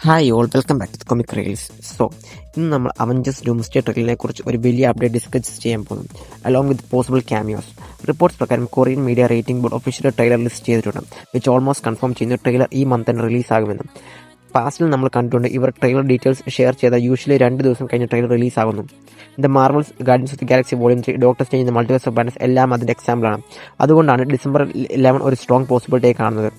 Hi all, welcome back to comic reels. ഇന്ന് നമ്മൾ Avengers doomsday ട്രെയിലറിനെ കുറിച്ച് ഒരു വലിയ അപ്ഡേറ്റ് ഡിസ്കസ് ചെയ്യാൻ പോകുന്നു, along with possible cameos. Reports പ്രകാരം Korean media rating board official trailer list ചെയ്തിട്ടുണ്ട്, വിച്ച് ഓൾമോസ്റ്റ് കൺഫേം ചെയ്യുന്ന ട്രെയിലർ ഈ മന്ത് തന്നെ റിലീസാകുമെന്ന്. പാസ്റ്റിൽ നമ്മൾ കണ്ടുകൊണ്ട് ഇവർ ട്രെയിലർ ഡീറ്റെയിൽസ് ഷെയർ ചെയ്ത യൂഷ്വലി 2 ദിവസം കഴിഞ്ഞ് ട്രെയിലർ റിലീസാകുന്നു. The Marvels, Guardians of the Galaxy volume 3, Doctor Strange in the Multiverse of Madness എല്ലാം അതിൻ്റെ എക്സാമ്പിളാണ്. അതുകൊണ്ടാണ് ഡിസംബർ 11 ഒരു സ്ട്രോങ് പോസിബിലിറ്റിയായി കാണുന്നത്.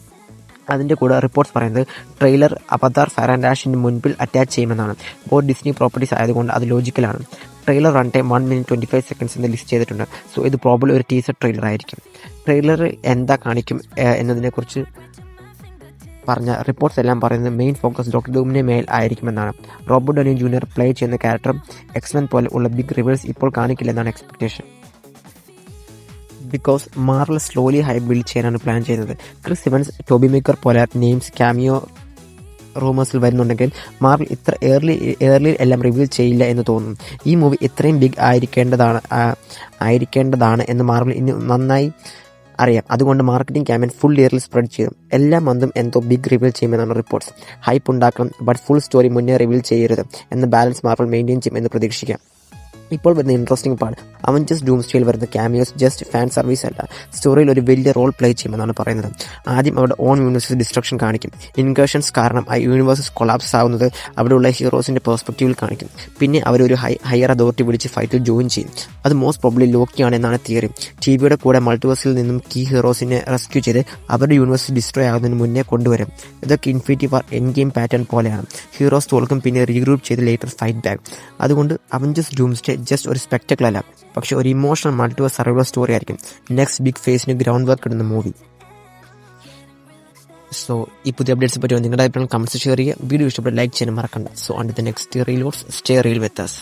അതിൻ്റെ കൂടെ റിപ്പോർട്ട്സ് പറയുന്നത് ട്രെയിലർ അവതാർ ഫയർ ആൻഡ് ആഷിൻ്റെ മുൻപിൽ അറ്റാച്ച് ചെയ്യുമെന്നാണ്. ബോത്ത് ഡിസ്നി പ്രോപ്പർട്ടീസ് ആയതുകൊണ്ട് അത് ലോജിക്കലാണ്. Trailer run time 1 minute 25 seconds എന്ന് ലിസ്റ്റ് ചെയ്തിട്ടുണ്ട്. ഇത് പ്രോബബ്ലി ഒരു ടീസർ ട്രെയിലർ ആയിരിക്കും. ട്രെയിലർ എന്താ കാണിക്കും എന്നതിനെക്കുറിച്ച് പറഞ്ഞ റിപ്പോർട്ട്സ് എല്ലാം പറയുന്നത് മെയിൻ ഫോക്കസ് ഡോക്ടർ ഡൂമിൻ്റെ മേൽ ആയിരിക്കുമെന്നാണ്. റോബർട്ട് ഡൗനി ജൂനിയർ പ്ലേ ചെയ്യുന്ന ക്യാരക്ടർ എക്സ്മെൻ പോലെ ഉള്ള ബിഗ് റിവേഴ്സ് ഇപ്പോൾ കാണിക്കില്ലെന്നാണ് expectation. Because Marvel slowly hype build ചെയ്യാനാണ് പ്ലാൻ ചെയ്യുന്നത്. ക്രിസ് ഇവൻസ്, ടോബി മേക്കർ പോലെ നേംസ് ക്യാമിയോ റൂമേഴ്സിൽ വരുന്നുണ്ടെങ്കിൽ മാർവൽ ഇത്ര ഏർലി എല്ലാം റിവീൽ ചെയ്യില്ല എന്ന് തോന്നുന്നു. ഈ മൂവി ഇത്രയും ബിഗ് ആയിരിക്കേണ്ടതാണ് എന്ന് മാർവൽ ഇനി നന്നായി അറിയാം. അതുകൊണ്ട് മാർക്കറ്റിംഗ് ക്യാമ്പയിൻ ഫുൾ ഇയറിൽ സ്പ്രെഡ് ചെയ്യും. എല്ലാ മന്തും എന്തോ ബിഗ് റിവീൽ ചെയ്യുമെന്നാണ് റിപ്പോർട്ട്സ്. ഹൈപ്പ് ഉണ്ടാക്കണം, ബട്ട് ഫുൾ സ്റ്റോറി മുന്നേ റിവീൽ ചെയ്യരുത് എന്ന ബാലൻസ് മാർവൽ മെയിൻറ്റെയിൻ ചെയ്യും എന്ന് പ്രതീക്ഷിക്കാം. ഇപ്പോൾ വരുന്ന ഇൻട്രസ്റ്റിംഗ് പാർട്ട്, അവഞ്ചേഴ്സ് ഡൂംസ്ഡേയിൽ വരുന്ന ക്യാമിയോസ് ജസ്റ്റ് ഫാൻ സർവീസ് അല്ല, സ്റ്റോറിയിൽ ഒരു വലിയ റോൾ പ്ലേ ചെയ്യുമെന്നാണ് പറയുന്നത്. ആദ്യം അവരുടെ ഓൺ യൂണിവേഴ്സസ് ഡിസ്ട്രക്ഷൻ കാണിക്കും. ഇൻകേഷൻസ് കാരണം ആ യൂണിവേഴ്സസ് കൊളാപ്സ് ആവുന്നത് അവിടെയുള്ള ഹീറോസിൻ്റെ പെർസ്പെക്റ്റീവിൽ കാണിക്കും. പിന്നെ അവരൊരു ഹയർ അതോറിറ്റി വിളിച്ച് ഫൈറ്റിൽ ജോയിൻ ചെയ്യും. അത് മോസ്റ്റ് പ്രോബ്ലി ലോക്കിയാണ് എന്നാണ് തിയറി. ടിവിയുടെ കൂടെ മൾട്ടിവേഴ്സിൽ നിന്നും കീ ഹീറോസിനെ റെസ്ക്യൂ ചെയ്ത് അവരുടെ യൂണിവേഴ്സ് ഡിസ്ട്രോയ് ആകുന്നതിന് മുന്നേ കൊണ്ടുവരും. ഇതൊക്കെ ഇൻഫിനിറ്റി വാർ എൻഡ് ഗെയിം പാറ്റേൺ പോലെയാണ്. ഹീറോസ് തോൽക്കും, പിന്നെ റീഗ്രൂപ്പ് ചെയ്ത് ലേറ്റർ ഫൈറ്റ് ബാക്ക്. അതുകൊണ്ട് അവഞ്ചേഴ്സ് ഡൂംസ്ഡേ ജസ്റ്റ് ഒരു സ്പെക്ടക്കിൾ അല്ല, പക്ഷെ ഒരു ഇമോഷണൽ മൾട്ടിവേഴ്സ് സർവൈവൽ സ്റ്റോറി ആയിരിക്കും. നെക്സ്റ്റ് ബിഗ് ഫേസിന് ഗ്രൗണ്ട് വർക്ക് ഇടുന്ന മൂവി. ഈ പുതിയ അപ്ഡേറ്റ്സ് പറ്റി നിങ്ങളുടെ അഭിപ്രായം കമന്റ്സ് ഷെയർ ചെയ്യുക. വീഡിയോ ഇഷ്ടപ്പെട്ട് ലൈക്ക് ചെയ്യാൻ മറക്കണ്ട. Until the next reel, stay reel with us.